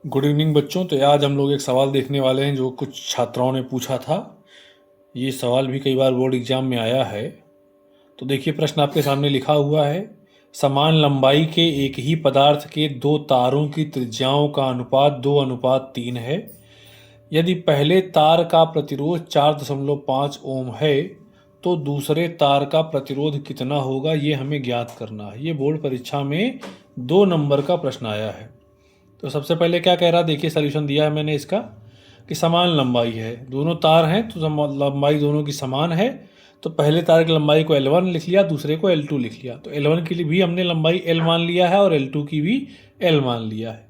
Good evening बच्चों। तो आज हम लोग एक सवाल देखने वाले हैं जो कुछ छात्राओं ने पूछा था। ये सवाल भी कई बार बोर्ड एग्जाम में आया है। तो देखिए, प्रश्न आपके सामने लिखा हुआ है। समान लंबाई के एक ही पदार्थ के दो तारों की त्रिज्याओं का अनुपात 2:3 है। यदि पहले तार का प्रतिरोध 4.5 ओम है तो दूसरे तार का प्रतिरोध कितना होगा, ये हमें ज्ञात करना है। ये बोर्ड परीक्षा में 2 नंबर का प्रश्न आया है। तो सबसे पहले क्या कह रहा है, देखिए सॉल्यूशन दिया है मैंने इसका कि समान लंबाई है, दोनों तार हैं तो लंबाई दोनों की समान है। तो पहले तार की लंबाई को L1 लिख लिया, दूसरे को L2 लिख लिया। तो L1 की भी हमने लंबाई L मान लिया है और L2 की भी L मान लिया है।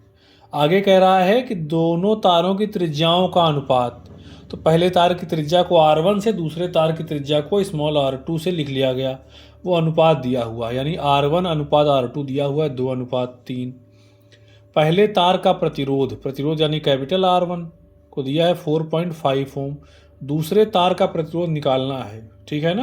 आगे कह रहा है कि दोनों तारों की त्रिज्याओं का अनुपात। तो पहले तार की त्रिज्या को R1 से दूसरे तार की त्रिज्या को स्मॉल r2 से लिख लिया गया। वो अनुपात दिया हुआ है, यानी R1 अनुपात R2 दिया हुआ है 2:3। पहले तार का प्रतिरोध यानी कैपिटल R1 को दिया है 4.5 ओम। दूसरे तार का प्रतिरोध निकालना है, ठीक है ना।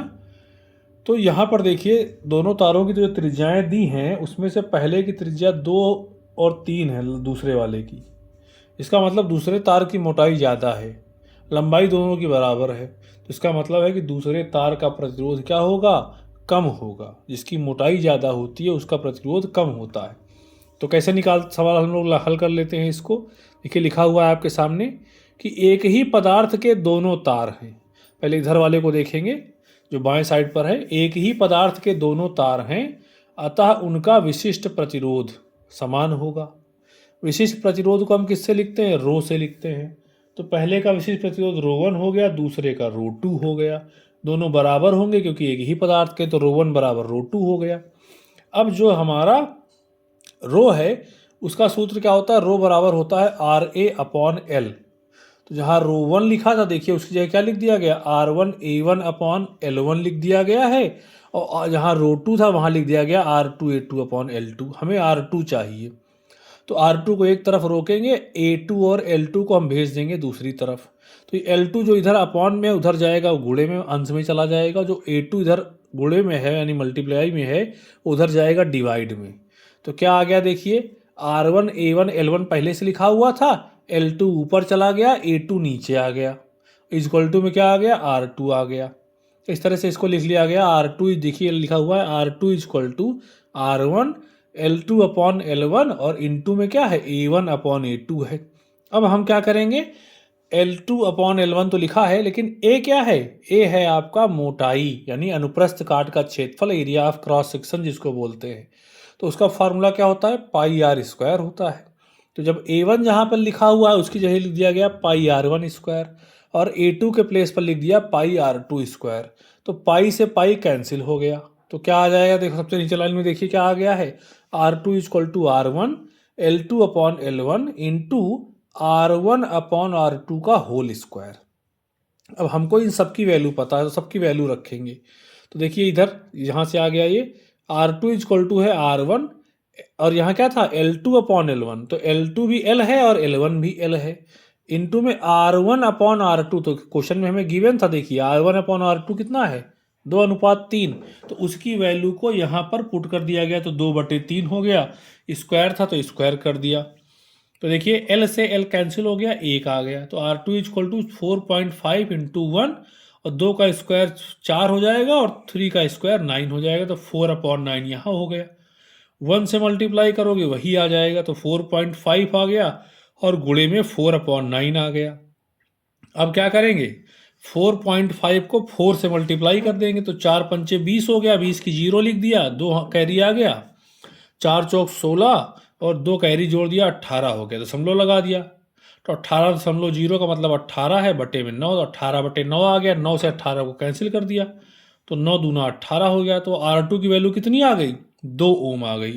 तो यहाँ पर देखिए, दोनों तारों की जो त्रिज्याएं दी हैं उसमें से पहले की त्रिज्या 2 और 3 है दूसरे वाले की। इसका मतलब दूसरे तार की मोटाई ज़्यादा है, लंबाई दोनों की बराबर है। तो इसका मतलब है कि दूसरे तार का प्रतिरोध क्या होगा, कम होगा। जिसकी मोटाई ज़्यादा होती है उसका प्रतिरोध कम होता है। तो कैसे सवाल हम लोग हल कर लेते हैं इसको। देखिए, लिखा हुआ है आपके सामने कि एक ही पदार्थ के दोनों तार हैं। पहले इधर वाले को देखेंगे जो बाएं साइड पर है। एक ही पदार्थ के दोनों तार हैं, अतः उनका विशिष्ट प्रतिरोध समान होगा। विशिष्ट प्रतिरोध को हम किससे लिखते हैं, रो से लिखते हैं। तो पहले का विशिष्ट प्रतिरोध रो1 हो गया, दूसरे का रो2 हो गया। दोनों बराबर होंगे क्योंकि एक ही पदार्थ के, तो रो1 बराबर रो2 हो गया। अब जो हमारा रो है उसका सूत्र क्या होता है, रो बराबर होता है RA/L। तो जहाँ रो1 लिखा था देखिए उसकी जगह क्या लिख दिया गया, R1A1/L1 लिख दिया गया है। और जहाँ रो2 था वहाँ लिख दिया गया R2A2/L2। हमें R2 चाहिए, तो R2 को एक तरफ रोकेंगे, A2 और L2 को हम भेज देंगे दूसरी तरफ। तो L2 जो इधर अपॉन में उधर जाएगा, गुणे में अंश में चला जाएगा। जो A2 इधर गुणे में है यानी मल्टीप्लाई में है, उधर जाएगा डिवाइड में। तो क्या आ गया देखिए, R1A1L1 पहले से लिखा हुआ था, L2 ऊपर चला गया, A2 नीचे आ गया। इक्वल टू में क्या आ गया, R2 आ गया। इस तरह से इसको लिख लिया गया। R2 देखिए लिखा हुआ है R2 equal to R1 L2/L1 और इनटू में क्या है, A1/A2 है। अब हम क्या करेंगे, L2/L1 तो लिखा है, लेकिन A क्या है, A है आपका मोटाई यानी अनुप्रस्थ काट का क्षेत्रफल, एरिया ऑफ क्रॉस सेक्शन जिसको बोलते हैं। तो उसका फार्मूला क्या होता है, πr² होता है। तो जब A1 जहाँ पर लिखा हुआ है उसकी जगह लिख दिया गया πr1² और A2 के प्लेस पर लिख दिया πr2²। तो पाई से पाई कैंसिल हो गया। तो क्या आ जाएगा, देखो सबसे नीचे लाइन में देखिए क्या आ गया है, R2 equal to R1 L2/L1 into R1/R2 का होल स्क्वायर। अब हमको इन सबकी वैल्यू पता है तो सबकी वैल्यू रखेंगे। तो देखिए इधर यहाँ से आ गया ये R2 इक्वल टू है R1 और यहाँ क्या था L2/L1। तो L2 भी L है और L1 भी L है। इनटू में R1/R2, तो क्वेश्चन में हमें गिवन था देखिए R1/R2 कितना है, 2:3। तो उसकी वैल्यू को यहाँ पर पुट कर दिया गया, तो 2/3 हो गया। स्क्वायर था तो स्क्वायर कर दिया। तो देखिए L से L कैंसिल हो गया, 1 आ गया। तो R2 इक्वल टू 4.5 इंटू 1 और 2 का स्क्वायर 4 हो जाएगा और 3 का स्क्वायर 9 हो जाएगा। तो 4/9 यहाँ हो गया। 1 से मल्टीप्लाई करोगे वही आ जाएगा, तो 4.5 आ गया और गुणे में 4/9 आ गया। अब क्या करेंगे, 4.5 को 4 से मल्टीप्लाई कर देंगे, तो 4 पंचे 20 हो गया, 20 की 0 लिख दिया, 2 कैरी आ गया, 4 चौक 16 और 2 कैरी जोड़ दिया, 18 हो गया। दशमलव लगा दिया, तो 18.0 का मतलब 18 है, बटे में 9, तो 18/9 आ गया। 9 से 18 को कैंसिल कर दिया, तो 9 दूना 18 हो गया। तो R2 की वैल्यू कितनी आ गई, 2 ओम आ गई।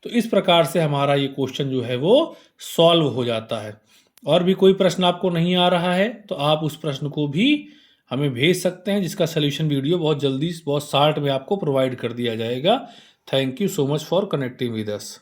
तो इस प्रकार से हमारा ये क्वेश्चन जो है वो सॉल्व हो जाता है। और भी कोई प्रश्न आपको नहीं आ रहा है तो आप उस प्रश्न को भी हमें भेज सकते हैं, जिसका सोल्यूशन वीडियो बहुत जल्दी बहुत शॉर्ट में आपको प्रोवाइड कर दिया जाएगा। Thank you so much for connecting with us.